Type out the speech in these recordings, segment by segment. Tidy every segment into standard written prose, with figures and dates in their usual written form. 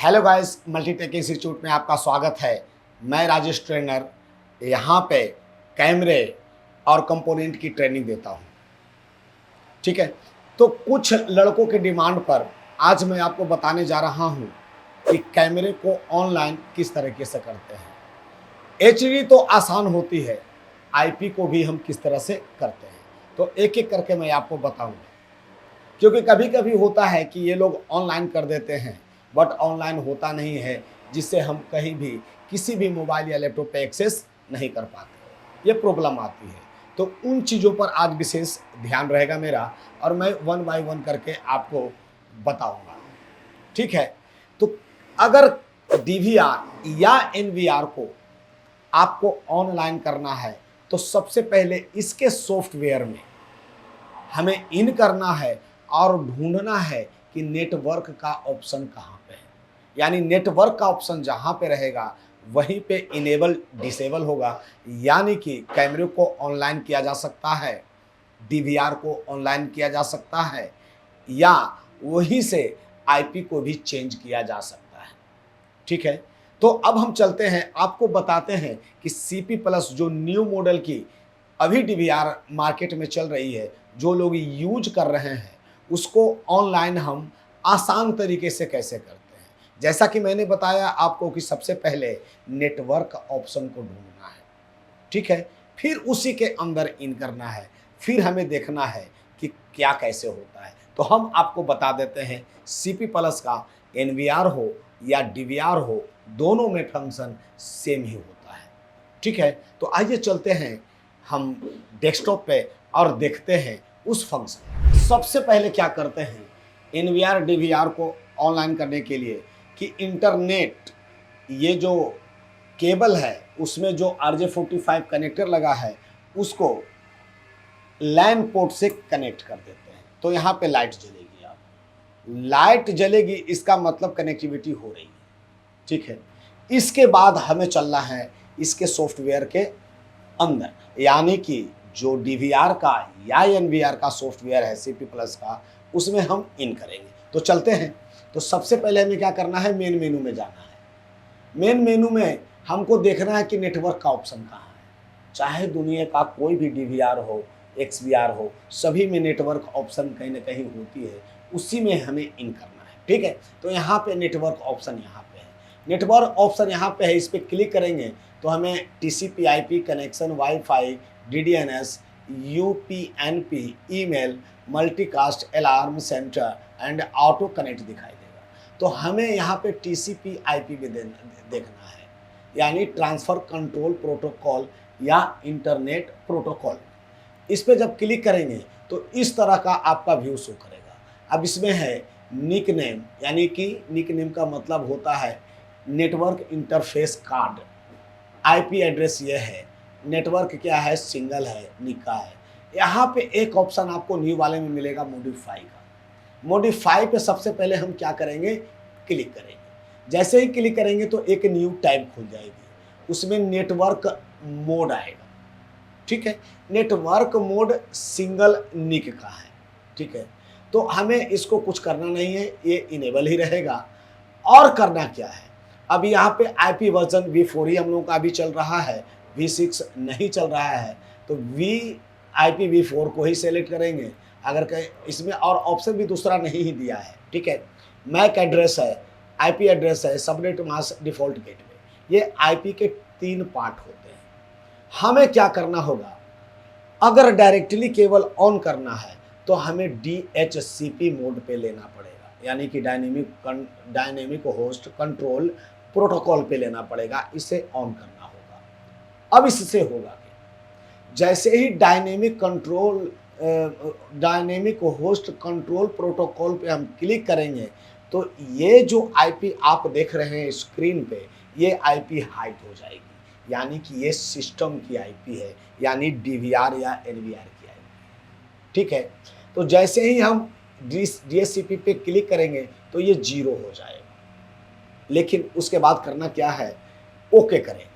Hello guys, Multitech institute में आपका स्वागत है। मैं राजेश ट्रेनर यहाँ पे कैमरे और कंपोनेंट की ट्रेनिंग देता हूँ। ठीक है, तो कुछ लड़कों की डिमांड पर आज मैं आपको बताने जा रहा हूँ कि कैमरे को ऑनलाइन किस तरीके से करते हैं। एचडी तो आसान होती है, आईपी को भी हम किस तरह से करते हैं, तो एक एक करके मैं आपको बताऊँगा। क्योंकि कभी कभी होता है कि ये लोग ऑनलाइन कर देते हैं बट ऑनलाइन होता नहीं है, जिससे हम कहीं भी किसी भी मोबाइल या लैपटॉप पे एक्सेस नहीं कर पाते, ये प्रॉब्लम आती है। तो उन चीज़ों पर आज विशेष ध्यान रहेगा मेरा, और मैं वन बाय वन करके आपको बताऊंगा। ठीक है, तो अगर डीवीआर या एनवीआर को आपको ऑनलाइन करना है तो सबसे पहले इसके सॉफ्टवेयर में हमें इन करना है और ढूंढना है कि नेटवर्क का ऑप्शन कहाँ पे है। यानी नेटवर्क का ऑप्शन जहाँ पे रहेगा वहीं पे इनेबल डिसेबल होगा, यानी कि कैमरे को ऑनलाइन किया जा सकता है, डीवीआर को ऑनलाइन किया जा सकता है, या वहीं से आईपी को भी चेंज किया जा सकता है। ठीक है, तो अब हम चलते हैं, आपको बताते हैं कि सीपी प्लस जो न्यू मॉडल की अभी डीवीआर मार्केट में चल रही है, जो लोग यूज कर रहे हैं, उसको ऑनलाइन हम आसान तरीके से कैसे करते हैं। जैसा कि मैंने बताया आपको कि सबसे पहले नेटवर्क ऑप्शन को ढूंढना है। ठीक है, फिर उसी के अंदर इन करना है, फिर हमें देखना है कि क्या कैसे होता है। तो हम आपको बता देते हैं, सीपी प्लस का एनवीआर हो या डीवीआर हो, दोनों में फंक्शन सेम ही होता है। ठीक है, तो आइए चलते हैं हम डेस्कटॉप पे और देखते हैं उस फंक्शन। सबसे पहले क्या करते हैं एनवीआर डीवीआर को ऑनलाइन करने के लिए कि इंटरनेट, ये जो केबल है उसमें जो RJ45 कनेक्टर लगा है उसको लैन पोर्ट से कनेक्ट कर देते हैं। तो यहाँ पे लाइट जलेगी, आप लाइट जलेगी, इसका मतलब कनेक्टिविटी हो रही है। ठीक है, इसके बाद हमें चलना है इसके सॉफ्टवेयर के अंदर, यानी कि जो डीवीआर का या एनवीआर का सॉफ्टवेयर है सीपी प्लस का, उसमें हम इन करेंगे। तो चलते हैं। तो सबसे पहले हमें क्या करना है, मेन मेनू में जाना है। मेन मेनू में हमको देखना है कि नेटवर्क का ऑप्शन कहाँ है। चाहे दुनिया का कोई भी डीवीआर हो, एक्सवीआर हो, सभी में नेटवर्क ऑप्शन कहीं ना कहीं होती है, उसी में हमें इन करना है। ठीक है, तो यहाँ पे नेटवर्क ऑप्शन यहाँ पे है, नेटवर्क ऑप्शन यहाँ पे है, इस पर क्लिक करेंगे तो हमें TCP IP connection, wifi, DDNS, UPnP, email, multicast, alarm centre and auto connect दिखाई देगा। तो हमें यहाँ पे टीसीपी आईपी भी देखना है, यानी ट्रांसफ़र कंट्रोल प्रोटोकॉल या इंटरनेट प्रोटोकॉल। इस पर जब क्लिक करेंगे तो इस तरह का आपका व्यू शो करेगा। अब इसमें है निक नेम, यानी कि निक नेम का मतलब होता है network interface card. IP address ये है, नेटवर्क क्या है, सिंगल है, निका है। यहाँ पे एक ऑप्शन आपको न्यू वाले में मिलेगा मॉडिफाई का। मॉडिफाई पे सबसे पहले हम क्या करेंगे, क्लिक करेंगे। जैसे ही क्लिक करेंगे तो एक न्यू टैब खुल जाएगी, उसमें नेटवर्क मोड आएगा। ठीक है, नेटवर्क मोड सिंगल निक का है। ठीक है, तो हमें इसको कुछ करना नहीं है, ये इनेबल ही रहेगा। और करना क्या है, अब यहाँ पे आईपी वर्जन V4 ही हम लोगों का अभी चल रहा है, V6 नहीं चल रहा है, तो IPv4 को ही सेलेक्ट करेंगे। अगर कहीं इसमें और ऑप्शन भी दूसरा नहीं ही दिया है। ठीक है, मैक एड्रेस है, आईपी एड्रेस है, सबनेट मास्क, डिफॉल्ट गेटवे, ये आईपी के 3 पार्ट होते हैं। हमें क्या करना होगा, अगर डायरेक्टली केवल ऑन करना है तो हमें DHCP मोड पे लेना पड़ेगा, यानी कि डायनेमिक होस्ट कंट्रोल प्रोटोकॉल पे लेना पड़ेगा, इसे ऑन करना होगा। अब इससे होगा कि जैसे ही डायनेमिक होस्ट कंट्रोल प्रोटोकॉल पे हम क्लिक करेंगे तो ये जो आईपी आप देख रहे हैं स्क्रीन पे, ये आईपी हाइड हो जाएगी, यानी कि ये सिस्टम की आईपी है, यानी डीवीआर या एनवीआर की आईपी। ठीक है, तो जैसे ही हम DHCP पे क्लिक करेंगे तो ये 0 हो जाएगा। लेकिन उसके बाद करना क्या है, ओके करेंगे।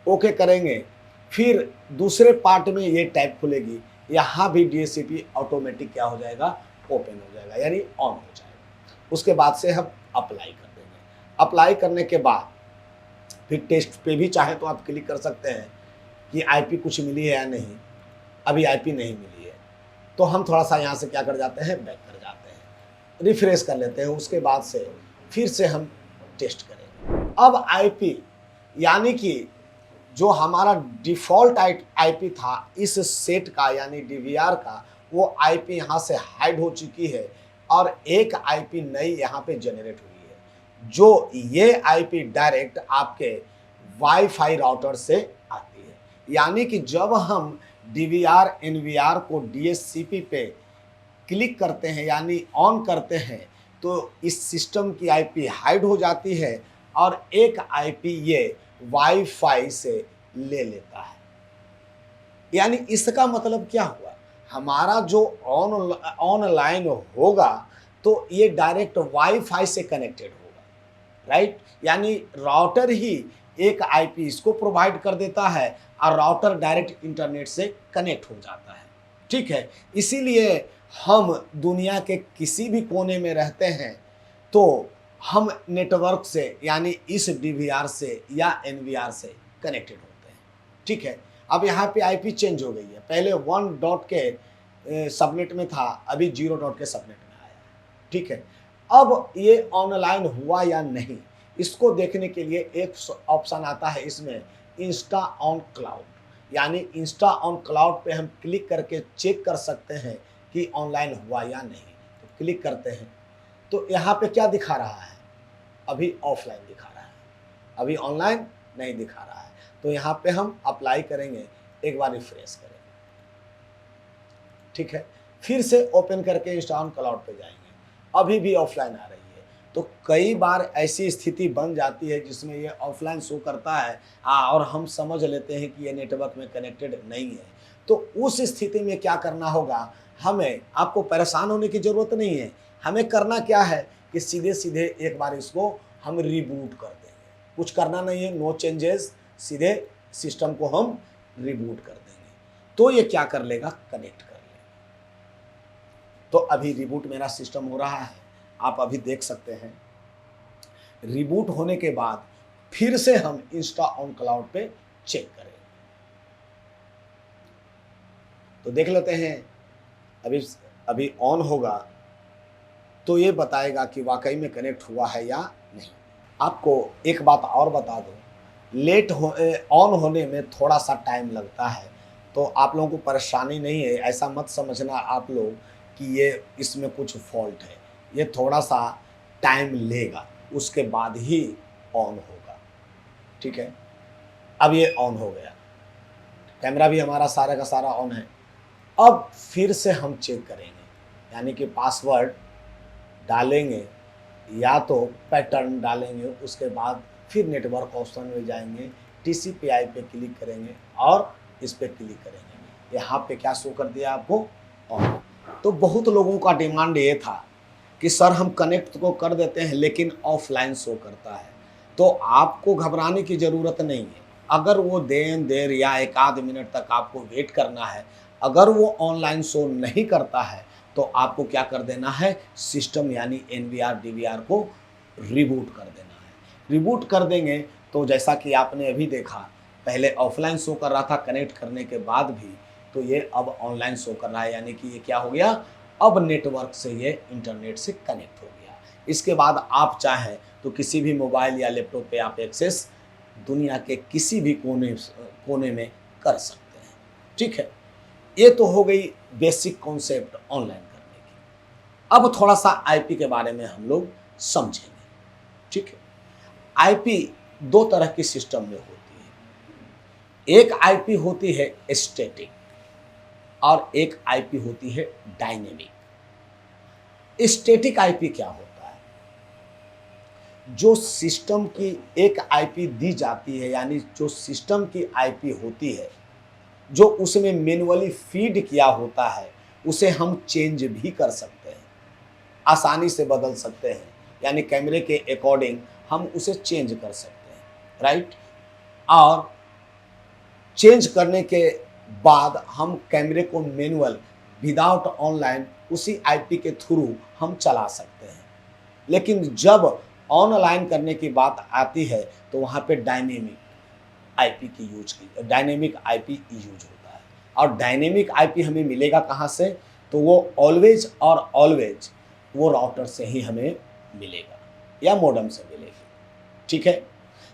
ओके करेंगे, फिर दूसरे पार्ट में ये टैब खुलेगी, यहाँ भी DHCP ऑटोमेटिक क्या हो जाएगा, ओपन हो जाएगा, यानी ऑन हो जाएगा। उसके बाद से हम अप्लाई कर देंगे। अप्लाई करने के बाद फिर टेस्ट पे भी चाहे तो आप क्लिक कर सकते हैं कि आईपी कुछ मिली है या नहीं। अभी आईपी नहीं मिली है तो हम थोड़ा सा यहाँ से क्या कर जाते हैं, बैक कर जाते हैं, रिफ्रेश कर लेते हैं। उसके बाद से फिर से हम टेस्ट करेंगे। अब आईपी यानी कि जो हमारा डिफ़ॉल्ट आईपी था इस सेट का यानी डीवीआर का, वो आईपी यहाँ से हाइड हो चुकी है और एक आईपी नई यहाँ पे जनरेट हुई है, जो ये आईपी डायरेक्ट आपके वाईफाई राउटर से आती है। यानी कि जब हम डीवीआर एनवीआर को डीएचसीपी पे क्लिक करते हैं यानी ऑन करते हैं तो इस सिस्टम की आईपी हाइड हो जाती है और एक आईपी ये वाईफाई से ले लेता है। यानी इसका मतलब क्या हुआ, हमारा जो ऑनलाइन होगा तो ये डायरेक्ट वाईफाई से कनेक्टेड होगा, राइट। यानी राउटर ही एक आईपी इसको प्रोवाइड कर देता है और राउटर डायरेक्ट इंटरनेट से कनेक्ट हो जाता है, ठीक है। इसीलिए हम दुनिया के किसी भी कोने में रहते हैं तो हम नेटवर्क से यानी इस डीवीआर से या एनवीआर से कनेक्टेड होते हैं, ठीक है। अब यहाँ पे आईपी चेंज हो गई है, पहले 1 डॉट के सबनेट में था, अभी 0 डॉट के सबनेट में आया है, ठीक है। अब ये ऑनलाइन हुआ या नहीं इसको देखने के लिए एक ऑप्शन आता है इसमें, इंस्टा ऑन क्लाउड। यानी इंस्टा ऑन क्लाउड पे हम क्लिक करके चेक कर सकते हैं कि ऑनलाइन हुआ या नहीं। तो क्लिक करते हैं तो यहाँ पे क्या दिखा रहा है, अभी ऑफलाइन दिखा रहा है, अभी ऑनलाइन नहीं दिखा रहा है। तो यहाँ पे हम अप्लाई करेंगे, एक बार रिफ्रेश करेंगे, ठीक है। फिर से ओपन करके इंस्टा ऑन क्लाउड पे जाएंगे, अभी भी ऑफलाइन आ रही है। तो कई बार ऐसी स्थिति बन जाती है जिसमें ये ऑफलाइन शो करता है और हम समझ लेते हैं कि ये नेटवर्क में कनेक्टेड नहीं है। तो उस स्थिति में क्या करना होगा, हमें, आपको परेशान होने की ज़रूरत नहीं है। हमें करना क्या है कि सीधे सीधे एक बार इसको हम रिबूट कर देंगे, कुछ करना नहीं है, नो चेंजेस, सीधे सिस्टम को हम रिबूट कर देंगे तो ये क्या कर लेगा, कनेक्ट कर लेगा। तो अभी रिबूट मेरा सिस्टम हो रहा है, आप अभी देख सकते हैं। रिबूट होने के बाद फिर से हम इंस्टा ऑन क्लाउड पे चेक करेंगे। तो देख लेते हैं, अभी ऑन होगा तो ये बताएगा कि वाकई में कनेक्ट हुआ है या नहीं। आपको एक बात और बता दूं, लेट ऑन होने में थोड़ा सा टाइम लगता है, तो आप लोगों को परेशानी नहीं है, ऐसा मत समझना आप लोग कि ये इसमें कुछ फॉल्ट है। ये थोड़ा सा टाइम लेगा, उसके बाद ही ऑन होगा, ठीक है। अब ये ऑन हो गया, कैमरा भी हमारा सारा का सारा ऑन है। अब फिर से हम चेक करेंगे, यानी कि पासवर्ड डालेंगे या तो पैटर्न डालेंगे, उसके बाद फिर नेटवर्क ऑप्शन में जाएंगे, TCP/IP पे क्लिक करेंगे और इस पे क्लिक करेंगे। यहाँ पे क्या शो कर दिया आपको, ऑन। तो बहुत लोगों का डिमांड ये था कि सर हम कनेक्ट को कर देते हैं लेकिन ऑफलाइन शो करता है। तो आपको घबराने की ज़रूरत नहीं है। अगर वो देर या एक आध मिनट तक आपको वेट करना है, अगर वो ऑनलाइन शो नहीं करता है तो आपको क्या कर देना है, सिस्टम यानी एनवीआर डीवीआर को रिबूट कर देना है। रिबूट कर देंगे तो जैसा कि आपने अभी देखा, पहले ऑफलाइन शो कर रहा था कनेक्ट करने के बाद भी, तो ये अब ऑनलाइन शो कर रहा है। यानी कि ये क्या हो गया, अब नेटवर्क से ये इंटरनेट से कनेक्ट हो गया। इसके बाद आप चाहें तो किसी भी मोबाइल या लैपटॉप पे आप एक्सेस दुनिया के किसी भी कोने में कर सकते हैं, ठीक है। ये तो हो गई बेसिक कॉन्सेप्ट ऑनलाइन करने की। अब थोड़ा सा आईपी के बारे में हम लोग समझेंगे, ठीक है। आईपी दो तरह की सिस्टम में होती है। एक आईपी होती है स्टैटिक और एक आईपी होती है डायनेमिक। स्टैटिक आईपी क्या होता है, जो सिस्टम की एक आईपी दी जाती है, यानी जो सिस्टम की आईपी होती है, जो उसमें मैन्युअली फीड किया होता है, उसे हम चेंज भी कर सकते हैं, आसानी से बदल सकते हैं। यानी कैमरे के अकॉर्डिंग हम उसे चेंज कर सकते हैं, राइट। और चेंज करने के बाद हम कैमरे को मैनुअल विदाउट ऑनलाइन उसी आईपी के थ्रू हम चला सकते हैं। लेकिन जब ऑनलाइन करने की बात आती है तो वहाँ पे डायनेमिक आईपी यूज होता है। और डायनेमिक आईपी हमें मिलेगा कहाँ से? तो वो ऑलवेज और ऑलवेज वो राउटर से ही हमें मिलेगा या मॉडेम से मिलेगी। ठीक है,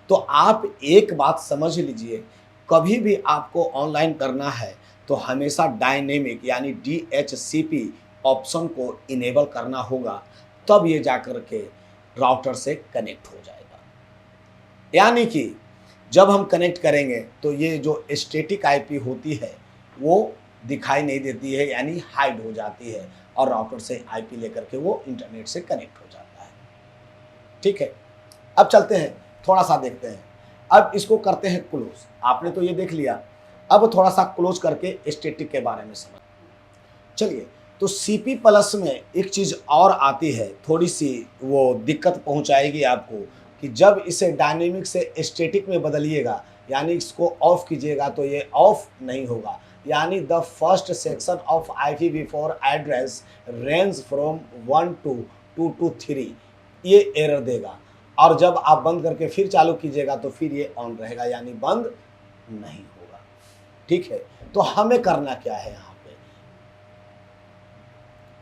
तो आप एक बात समझ लीजिए, कभी भी आपको ऑनलाइन करना है तो हमेशा डायनेमिक यानी DHCP ऑप्शन को इनेबल करना होगा, तब ये जाकर के राउटर से कनेक्ट हो जाएगा। यानी कि जब हम कनेक्ट करेंगे तो ये जो स्टैटिक आईपी होती है वो दिखाई नहीं देती है, यानी हाइड हो जाती है, और राउटर से आईपी लेकर के वो इंटरनेट से कनेक्ट हो जाता है। ठीक है, अब चलते हैं, थोड़ा सा देखते हैं। अब इसको करते हैं क्लोज। आपने तो ये देख लिया, अब थोड़ा सा क्लोज करके स्टैटिक के बारे में समझ। चलिए, तो CP प्लस में एक चीज़ और आती है, थोड़ी सी वो दिक्कत पहुंचाएगी आपको, कि जब इसे डायनेमिक से स्टैटिक में बदलिएगा, यानी इसको ऑफ कीजिएगा, तो ये ऑफ नहीं होगा। यानी the first section of IPv4 address range from 1 to 2 to 3, ये एरर देगा। और जब आप बंद करके फिर चालू कीजिएगा तो फिर ये ऑन रहेगा, यानी बंद नहीं होगा। ठीक है, तो हमें करना क्या है? यहाँ पे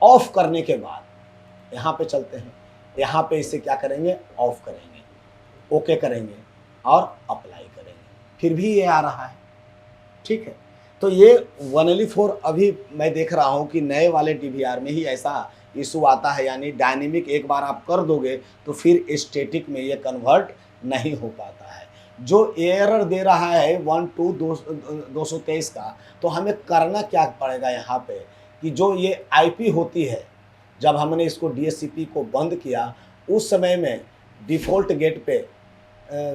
ऑफ करने के बाद यहाँ पे चलते हैं, यहाँ पे इसे क्या करेंगे? ऑफ करेंगे, ओके करेंगे और अप्लाई करेंगे, फिर भी ये आ रहा है। ठीक है, तो ये 1LE4 अभी मैं देख रहा हूँ कि नए वाले DVR में ही ऐसा इशू आता है, यानी डायनेमिक एक बार आप कर दोगे तो फिर स्टैटिक में ये कन्वर्ट नहीं हो पाता है। जो एरर दे रहा है 1.223 का, तो हमें करना क्या पड़ेगा यहाँ पे, कि जो ये आईपी होती है, जब हमने इसको DHCP को बंद किया उस समय में डिफ़ॉल्ट गेट पे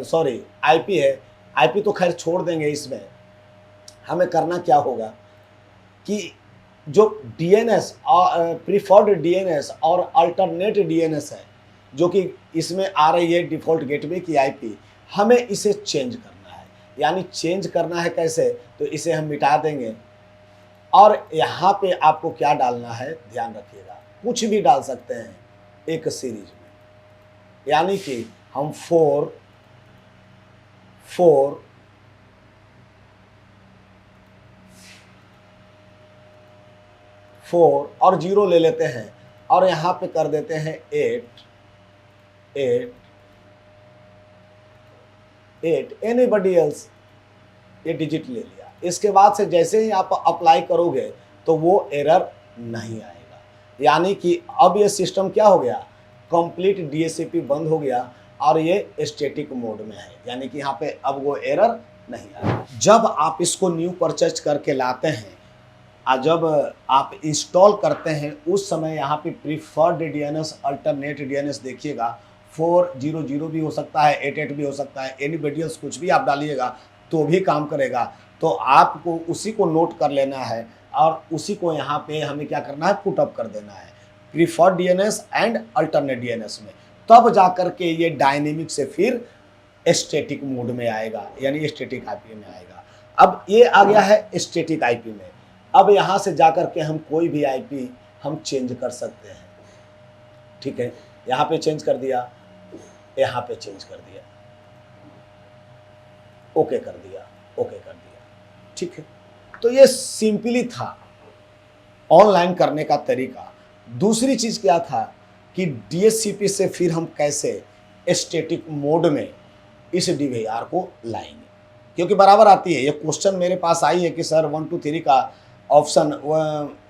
सॉरी आईपी है, आईपी तो खैर छोड़ देंगे, इसमें हमें करना क्या होगा कि जो DNS और प्रीफर्ड DNS और अल्टरनेट DNS है, जो कि इसमें आ रही है डिफ़ॉल्ट गेटवे की आईपी, हमें इसे चेंज करना है। यानी चेंज करना है कैसे? तो इसे हम मिटा देंगे, और यहाँ पे आपको क्या डालना है ध्यान रखिएगा, कुछ भी डाल सकते हैं एक सीरीज में। यानी कि हम 4 और 0 ले लेते हैं, और यहाँ पे कर देते हैं 8 एनीबडी एल्स, ये डिजिट ले लिया। इसके बाद से जैसे ही आप अप्लाई करोगे तो वो एरर नहीं आएगा। यानी कि अब ये सिस्टम क्या हो गया? कंप्लीट DHCP बंद हो गया और ये स्टैटिक मोड में है, यानी कि यहाँ पे अब वो एरर नहीं आएगा। जब आप इसको न्यू परचेज करके लाते हैं और जब आप इंस्टॉल करते हैं, उस समय यहाँ पे प्रीफर्ड DNS अल्टरनेट DNS देखिएगा, 400 भी हो सकता है, 88 भी हो सकता है, एनीबडी एल्स कुछ भी आप डालिएगा तो भी काम करेगा। तो आपको उसी को नोट कर लेना है और उसी को यहाँ पे हमें क्या करना है? पुटअप कर देना है preferred DNS and alternate DNS में, तब जाकर के ये डायनेमिक से फिर स्टैटिक मोड में आएगा, यानी स्टैटिक आईपी में आएगा। अब ये आ गया है स्टैटिक आईपी में। अब यहाँ से जाकर के हम कोई भी आईपी हम चेंज कर सकते हैं। ठीक है, यहाँ पे चेंज कर दिया, यहाँ पे चेंज कर दिया, ओके कर दिया, ओके कर दिया। ठीक है, तो ये सिंपली था ऑनलाइन करने का तरीका। दूसरी चीज़ क्या था कि DHCP से फिर हम कैसे स्टैटिक मोड में इस DVR को लाएंगे, क्योंकि बराबर आती है। ये क्वेश्चन मेरे पास आई है कि सर 1 to 3 का ऑप्शन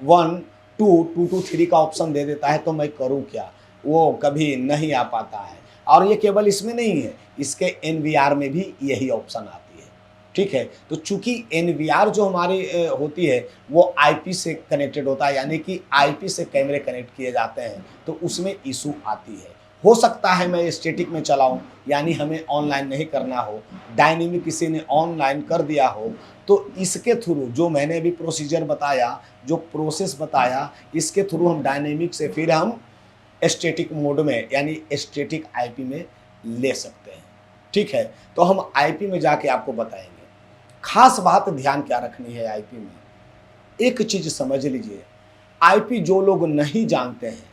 1 2 2 to 3 का ऑप्शन दे देता है, तो मैं करूं क्या? वो कभी नहीं आ पाता है। और ये केवल इसमें नहीं है, इसके NVR में भी यही ऑप्शन आती है। ठीक है, तो चूंकि NVR जो हमारी होती है वो IP से कनेक्टेड होता है, यानी कि IP से कैमरे कनेक्ट किए जाते हैं, तो उसमें इशू आती है। हो सकता है मैं स्टैटिक में चलाऊं, यानी हमें ऑनलाइन नहीं करना हो, डायनेमिक किसी ने ऑनलाइन कर दिया हो, तो इसके थ्रू जो मैंने अभी प्रोसीजर बताया, जो प्रोसेस बताया, इसके थ्रू हम डायनेमिक से फिर हम स्टैटिक मोड में यानी स्टैटिक आईपी में ले सकते हैं। ठीक है, तो हम आईपी में जाके आपको बताएंगे। खास बात ध्यान क्या रखनी है आईपी में, एक चीज़ समझ लीजिए, आईपी जो लोग नहीं जानते हैं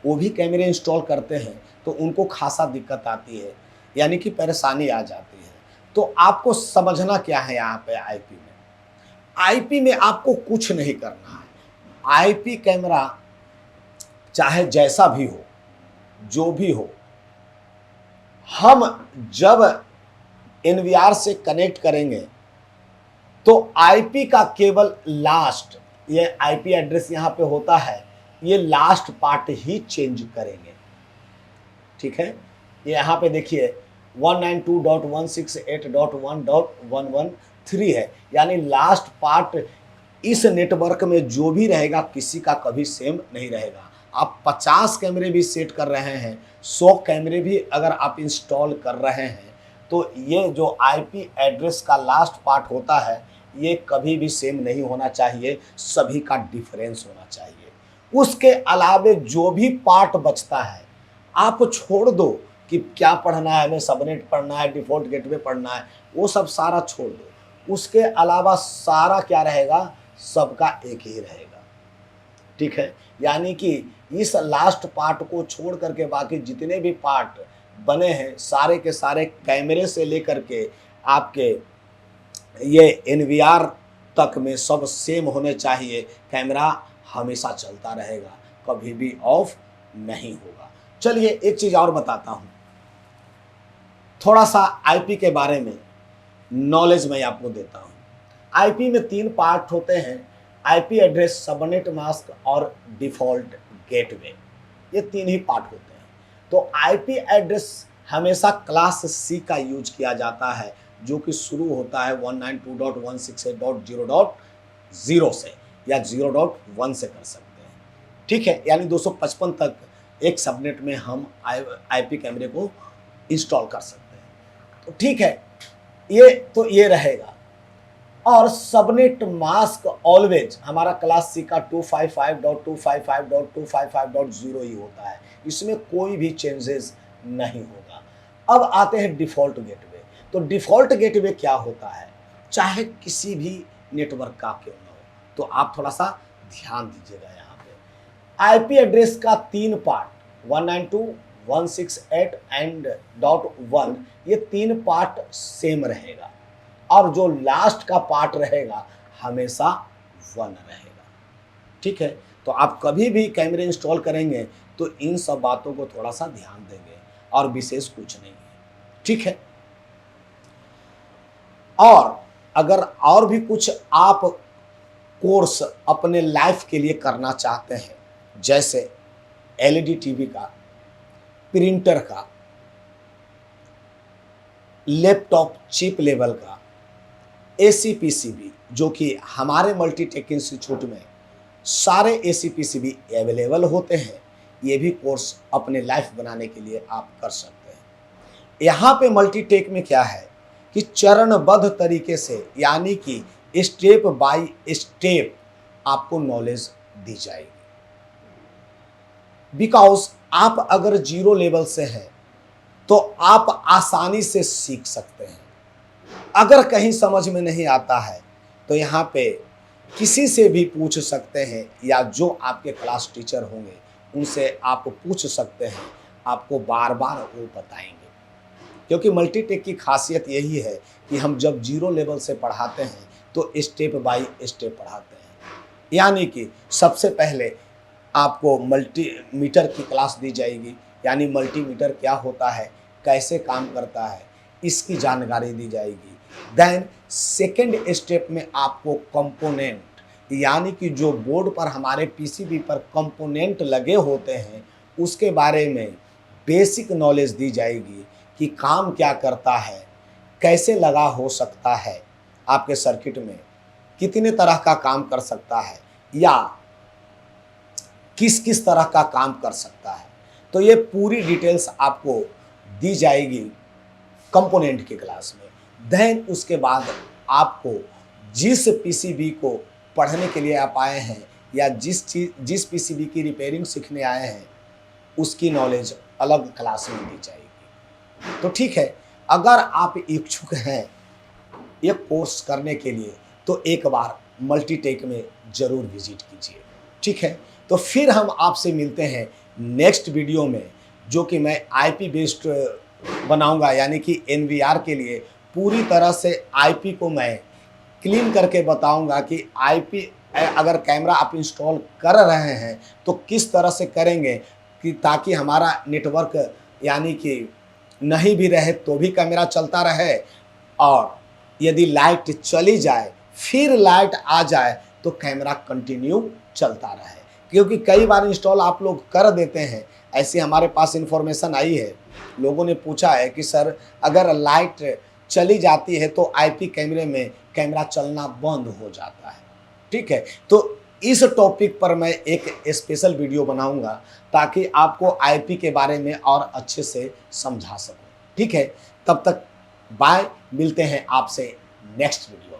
वो भी कैमरे इंस्टॉल करते हैं तो उनको खासा दिक्कत आती है, यानी कि परेशानी आ जाती है। तो आपको समझना क्या है यहाँ पे आईपी में, आईपी में आपको कुछ नहीं करना है। आईपी कैमरा चाहे जैसा भी हो, जो भी हो, हम जब एनवीआर से कनेक्ट करेंगे तो आईपी का केवल लास्ट, ये आईपी एड्रेस यहाँ पे होता है, ये लास्ट पार्ट ही चेंज करेंगे। ठीक है, ये यहाँ पे देखिए 192.168.1.113 है, यानी लास्ट पार्ट इस नेटवर्क में जो भी रहेगा किसी का कभी सेम नहीं रहेगा। आप 50 कैमरे भी सेट कर रहे हैं, 100 कैमरे भी अगर आप इंस्टॉल कर रहे हैं, तो ये जो आईपी एड्रेस का लास्ट पार्ट होता है ये कभी भी सेम नहीं होना चाहिए, सभी का डिफरेंस होना चाहिए। उसके अलावे जो भी पार्ट बचता है आप छोड़ दो कि क्या पढ़ना है, हमें सबनेट पढ़ना है, डिफ़ॉल्ट गेटवे पढ़ना है, वो सब सारा छोड़ दो। उसके अलावा सारा क्या रहेगा, सबका एक ही रहेगा। ठीक है, यानी कि इस लास्ट पार्ट को छोड़ करके बाकी जितने भी पार्ट बने हैं सारे के सारे कैमरे से लेकर के आपके ये एनवीआर तक में सब सेम होने चाहिए। कैमरा हमेशा चलता रहेगा, कभी भी ऑफ नहीं होगा। चलिए एक चीज़ और बताता हूँ, थोड़ा सा आईपी के बारे में नॉलेज मैं आपको देता हूँ। आईपी में 3 पार्ट होते हैं, आईपी एड्रेस, सबनेट मास्क और डिफ़ॉल्ट गेटवे, ये 3 ही पार्ट होते हैं। तो आईपी एड्रेस हमेशा क्लास सी का यूज किया जाता है, जो कि शुरू होता है 192.168.0.0 से या 0.1 से कर सकते हैं। ठीक है, यानी 255 तक एक सबनेट में हम आईपी कैमरे को इंस्टॉल कर सकते हैं। तो ठीक है, ये रहेगा। और सबनेट मास्क ऑलवेज हमारा क्लास सी का 255.255.255.0 ही होता है, इसमें कोई भी चेंजेस नहीं होगा। अब आते हैं डिफ़ॉल्ट गेटवे। तो डिफ़ॉल्ट गेटवे क्या होता है, चाहे किसी भी नेटवर्क का क्यों ना हो, तो आप थोड़ा सा ध्यान दीजिएगा। यहाँ पे आईपी एड्रेस का 3 पार्ट 192.168.1 ये 3 पार्ट सेम रहेगा, और जो लास्ट का पार्ट रहेगा हमेशा 1 रहेगा। ठीक है, तो आप कभी भी कैमरे इंस्टॉल करेंगे तो इन सब बातों को थोड़ा सा ध्यान देंगे, और विशेष कुछ नहीं है। ठीक है, और अगर और भी कुछ आप कोर्स अपने लाइफ के लिए करना चाहते हैं, जैसे एलईडी टीवी का, प्रिंटर का, लैपटॉप चिप लेवल का, एसी पीसीबी, जो कि हमारे मल्टीटेक इंस्टीट्यूट में सारे एसी पीसीबी अवेलेबल होते हैं, ये भी कोर्स अपने लाइफ बनाने के लिए आप कर सकते हैं। यहाँ पे मल्टीटेक में क्या है कि चरणबद्ध तरीके से, यानी कि स्टेप बाय स्टेप आपको नॉलेज दी जाएगी। बिकॉज आप अगर 0 लेवल से हैं तो आप आसानी से सीख सकते हैं। अगर कहीं समझ में नहीं आता है तो यहाँ पे किसी से भी पूछ सकते हैं, या जो आपके क्लास टीचर होंगे उनसे आप पूछ सकते हैं, आपको बार बार वो बताएंगे। क्योंकि मल्टीटेक की खासियत यही है कि हम जब 0 लेवल से पढ़ाते हैं तो स्टेप बाय स्टेप पढ़ाते हैं। यानी कि सबसे पहले आपको मल्टीमीटर की क्लास दी जाएगी, यानी मल्टीमीटर क्या होता है, कैसे काम करता है, इसकी जानकारी दी जाएगी। देन सेकेंड स्टेप में आपको कंपोनेंट, यानी कि जो बोर्ड पर हमारे पीसीबी पर कंपोनेंट लगे होते हैं उसके बारे में बेसिक नॉलेज दी जाएगी कि काम क्या करता है, कैसे लगा हो सकता है, आपके सर्किट में कितने तरह का काम कर सकता है, या किस किस तरह का काम कर सकता है। तो ये पूरी डिटेल्स आपको दी जाएगी कंपोनेंट की क्लास में। देन उसके बाद आपको जिस पीसीबी को पढ़ने के लिए आप आए हैं, या जिस पीसीबी की रिपेयरिंग सीखने आए हैं, उसकी नॉलेज अलग क्लास में दी जाएगी। तो ठीक है, अगर आप इच्छुक हैं ये कोर्स करने के लिए तो एक बार मल्टीटेक में ज़रूर विजिट कीजिए। ठीक है, तो फिर हम आपसे मिलते हैं नेक्स्ट वीडियो में जो कि मैं आईपी बेस्ड बनाऊंगा, यानी कि एनवीआर के लिए पूरी तरह से आईपी को मैं क्लीन करके बताऊंगा कि आईपी अगर कैमरा आप इंस्टॉल कर रहे हैं तो किस तरह से करेंगे कि ताकि हमारा नेटवर्क यानी कि नहीं भी रहे तो भी कैमरा चलता रहे, और यदि लाइट चली जाए फिर लाइट आ जाए तो कैमरा कंटिन्यू चलता रहे। क्योंकि कई बार इंस्टॉल आप लोग कर देते हैं, ऐसी हमारे पास इंफॉर्मेशन आई है, लोगों ने पूछा है कि सर अगर लाइट चली जाती है तो आईपी कैमरे में कैमरा चलना बंद हो जाता है। ठीक है, तो इस टॉपिक पर मैं एक स्पेशल वीडियो बनाऊंगा ताकि आपको आईपी के बारे में और अच्छे से समझा सकूं। ठीक है, तब तक बाय, मिलते हैं आपसे नेक्स्ट वीडियो।